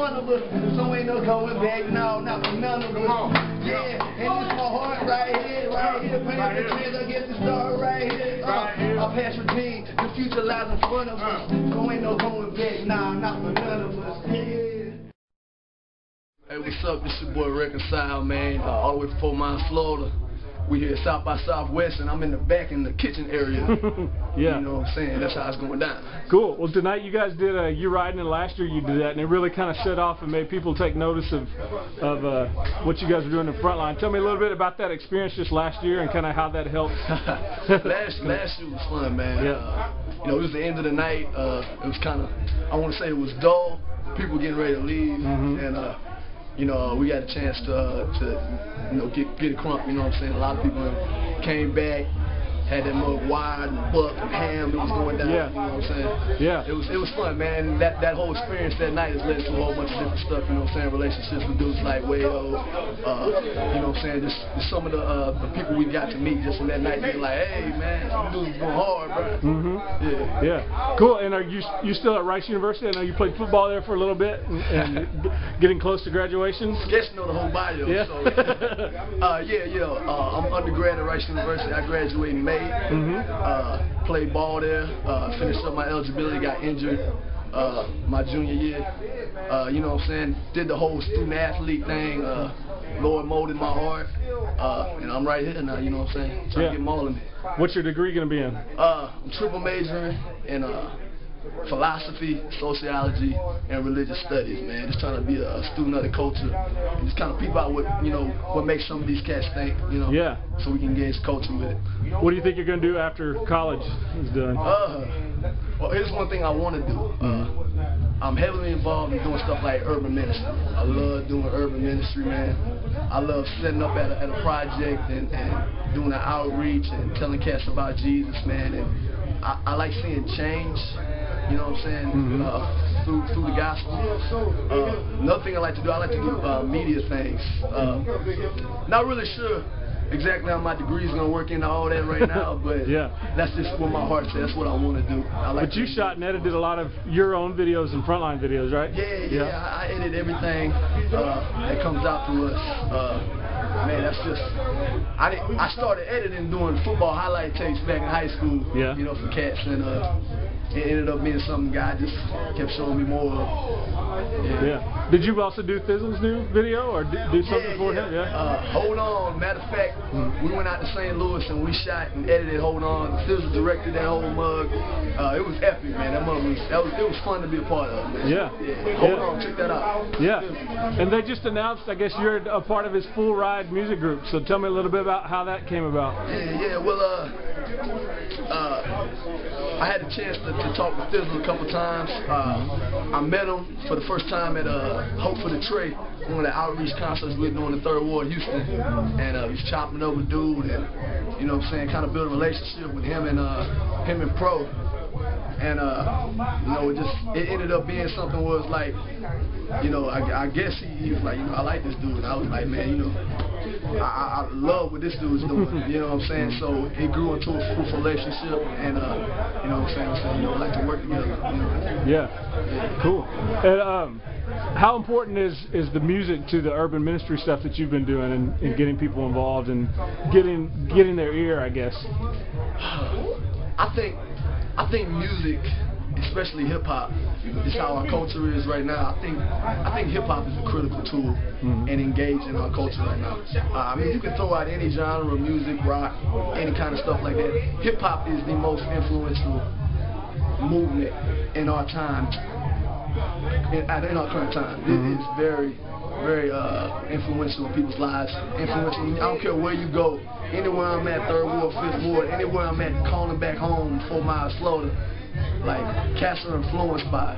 one of us, so ain't no going back, no, not for none of us. Yeah, and it's my heart right here, paying the chance, I get the start right here. Our past routine, the future lies in front of us, so ain't no going back, nah, not for none of us. Yeah. Hey, what's up? This your boy Reconcile, man. All the way from 4 Miles, Florida. We here at South by Southwest, and I'm in the back in the kitchen area. Yeah. You know what I'm saying? That's how it's going down. Cool. Well, tonight you guys did You Riding, and last year you did that, and it really kind of set off and made people take notice of what you guys were doing in Frontline. Tell me a little bit about that experience just last year and kind of how that helped. last year was fun, man. Yeah. You know, it was the end of the night. It was kind of, I want to say it was dull. People getting ready to leave, and you know, we got a chance to you know, get a crump, you know what I'm saying? A lot of people came back, had that mug wide and buck and ham that was going down, yeah. You know what I'm saying? Yeah. It was fun, man. That whole experience that night has led to a whole bunch of different stuff, you know what I'm saying? Relationships with dudes like Wayo, you know what I'm saying? Just some of the people we got to meet just from that night, they're like, hey, man, you dudes going hard, bro. Yeah. Cool. And are you still at Rice University? I know you played football there for a little bit and getting close to graduation. Sketching on the whole bio. Yeah. So, I'm undergrad at Rice University. I graduated in May. Played ball there. Finished up my eligibility. Got injured my junior year. You know what I'm saying? Did the whole student athlete thing. Lord molded my heart. And I'm right here now. You know what I'm saying? Trying to get molded. What's your degree going to be in? I'm triple majoring in philosophy, sociology, and religious studies, man. Just trying to be a student of the culture and just kind of peep out what, you know, what makes some of these cats think, you know. Yeah. So we can engage culture with it. What do you think you're going to do after college is done? Well, here's one thing I want to do. I'm heavily involved in doing stuff like urban ministry. I love doing urban ministry, man. I love setting up at a project and doing an outreach and telling cats about Jesus, man. And I like seeing change. You know what I'm saying? Through the gospel. Another thing I like to do media things. Not really sure exactly how my degree is going to work into all that right now, but that's just what my heart says. That's what I want to do. But you shot and edited a lot of your own videos and Frontline videos, right? Yeah. I edit everything that comes out to us. Man, that's just, I started editing doing football highlight tapes back in high school, you know, for cats, and it ended up being something God just kept showing me more of. Yeah. Did you also do Thi'sl's new video, or do something for him? Yeah. Hold On. Matter of fact, we went out to St. Louis and we shot and edited Hold On. Thi'sl directed that whole mug. It was epic, man. That mug was, it was fun to be a part of, man. Yeah. Hold On, check that out. Yeah. And they just announced, I guess you're a part of his Full Ride music group. So tell me a little bit about how that came about. Yeah. Well, I had a chance to talk with Thi'sl a couple times. I met him for the first time at Hope for the Tray, one of the outreach concerts we were doing in the 3rd Ward, Houston. And he was chopping up with dude, and you know what I'm saying, kind of build a relationship with him and Pro. And you know, it ended up being something where it was like, you know, I guess he was like, you know, I like this dude, and I was like, man, you know, I love what this dude's doing, you know what I'm saying? So it grew into a fruitful relationship, and you know what I'm saying, you know, like to work together, you know. Yeah. Cool. And how important is the music to the urban ministry stuff that you've been doing and getting people involved and getting their ear, I guess? I think music, especially hip hop, is how our culture is right now. I think hip hop is a critical tool in engaging our culture right now. I mean, you can throw out any genre of music, rock, any kind of stuff like that. Hip hop is the most influential movement in our time, in our current time. It is very, very influential in people's lives. Influential. I don't care where you go. Anywhere I'm at, 3rd Ward, 5th Ward, anywhere I'm at, calling back home, 4 Miles, Florida, like, cats are influenced by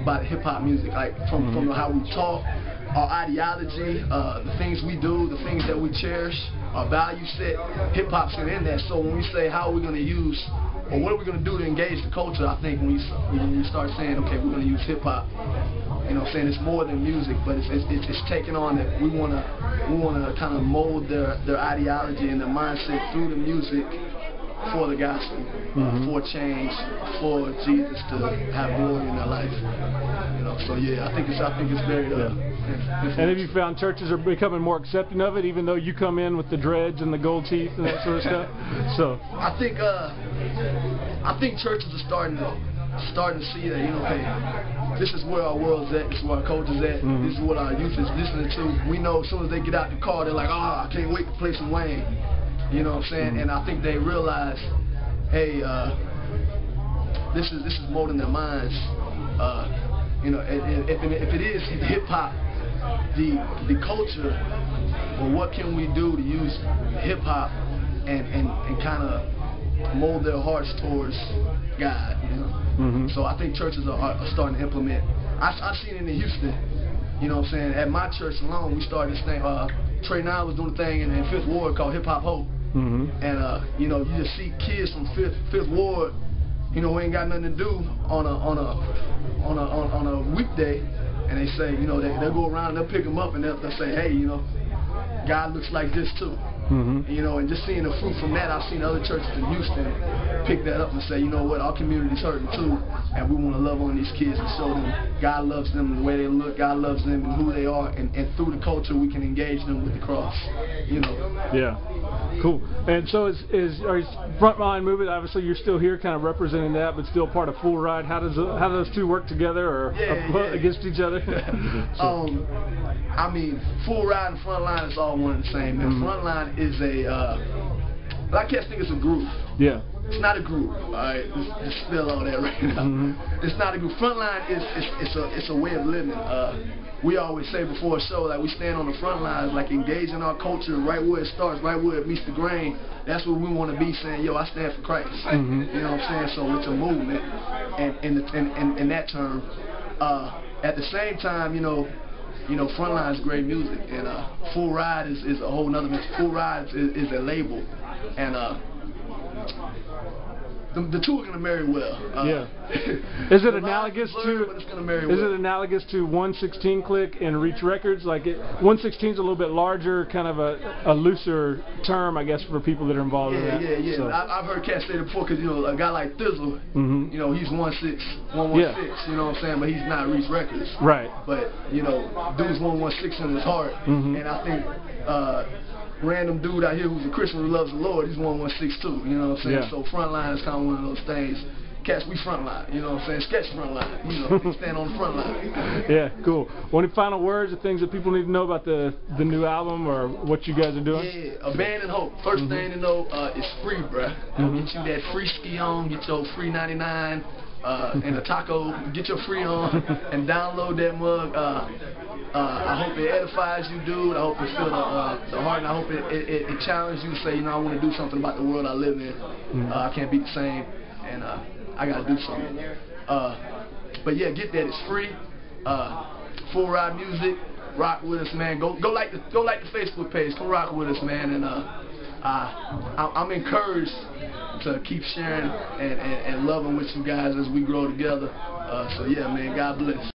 the hip-hop music, like, from how we talk, our ideology, the things we do, the things that we cherish, our value set. Hip-hop's in that, so when we say how are we going to use, or what are we going to do to engage the culture, I think when you start saying, okay, we're going to use hip-hop, you know what I'm saying, it's more than music, but it's taking on that we want to kind of mold their ideology and their mindset through the music for the gospel, for change, for Jesus to have glory in their life. You know, so yeah, I think it's very. And have you found churches are becoming more accepting of it, even though you come in with the dreads and the gold teeth and that sort of stuff? So I think churches are starting to see that, you know, hey, this is where our world's at, this is where our culture's at, this is what our youth is listening to. We know as soon as they get out the car, they're like, oh, I can't wait to play some Wayne. You know what I'm saying? And I think they realize, hey, this is molding their minds. You know, if it is hip hop, the culture, well, what can we do to use hip hop and kind of mold their hearts towards God? You know? So I think churches are starting to implement. I've seen it in Houston. You know what I'm saying? At my church alone, we started this thing. Trey Nine was doing a thing in 5th Ward called Hip Hop Hope. And you know, you just see kids from 5th Ward, you know, who ain't got nothing to do on a weekday, and they say, you know, they'll go around and they'll pick them up and they'll say, hey, you know, God looks like this too. You know, and just seeing the fruit from that, I've seen other churches in Houston pick that up and say, you know what, our community's hurting too, and we want to love on these kids and show them God loves them the way they look, God loves them and who they are, and through the culture we can engage them with the cross. You know. Yeah. Cool. And so is Frontline Movement, obviously you're still here kind of representing that, but still part of Full Ride. How do those two work together or against each other? I mean, Full Ride and Frontline is all one and the same. And Frontline is I can't think it's a group. Yeah. It's not a group. All right, just spill all that right now. It's not a group. Frontline it's a way of living. We always say before a show, like, we stand on the front lines, like engaging our culture right where it starts, right where it meets the grain. That's what we want to be, saying, yo, I stand for Christ. You know what I'm saying? So it's a movement, and in that term. At the same time, you know, Frontline is great music, and Full Ride is a whole nother mix. Full Ride is a label, and the two are gonna marry well. Is it analogous to 116 Click and Reach Records? Like 116 is a little bit larger, kind of a looser term, I guess, for people that are involved in that. Yeah. So. I've heard cats say it before, because, you know, a guy like Thi'sl, you know, he's 116, you know what I'm saying, but he's not Reach Records. Right. But, you know, dude's 116 in his heart, and I think random dude out here who's a Christian who loves the Lord, he's 116 too, you know what I'm saying? So Frontline is kind of one of those things. Cats, we Frontline, you know what I'm saying? Sketch Frontline, you know, we stand on the front line. Yeah, cool. Any final words or things that people need to know about the new album or what you guys are doing? Yeah, Abandon Hope. First thing to know, it's free, bruh. Get you that free ski on, get your free 99 and a taco, get your free on, and download that mug. I hope it edifies you, dude. I hope it fills the heart, and I hope it challenges you to say, you know, I want to do something about the world I live in. I can't be the same, and I got to do something. But yeah, get that. It's free. Full Ride Music. Rock with us, man. Go like the Facebook page. Come rock with us, man. And I'm encouraged to keep sharing and loving with you guys as we grow together. So yeah, man. God bless.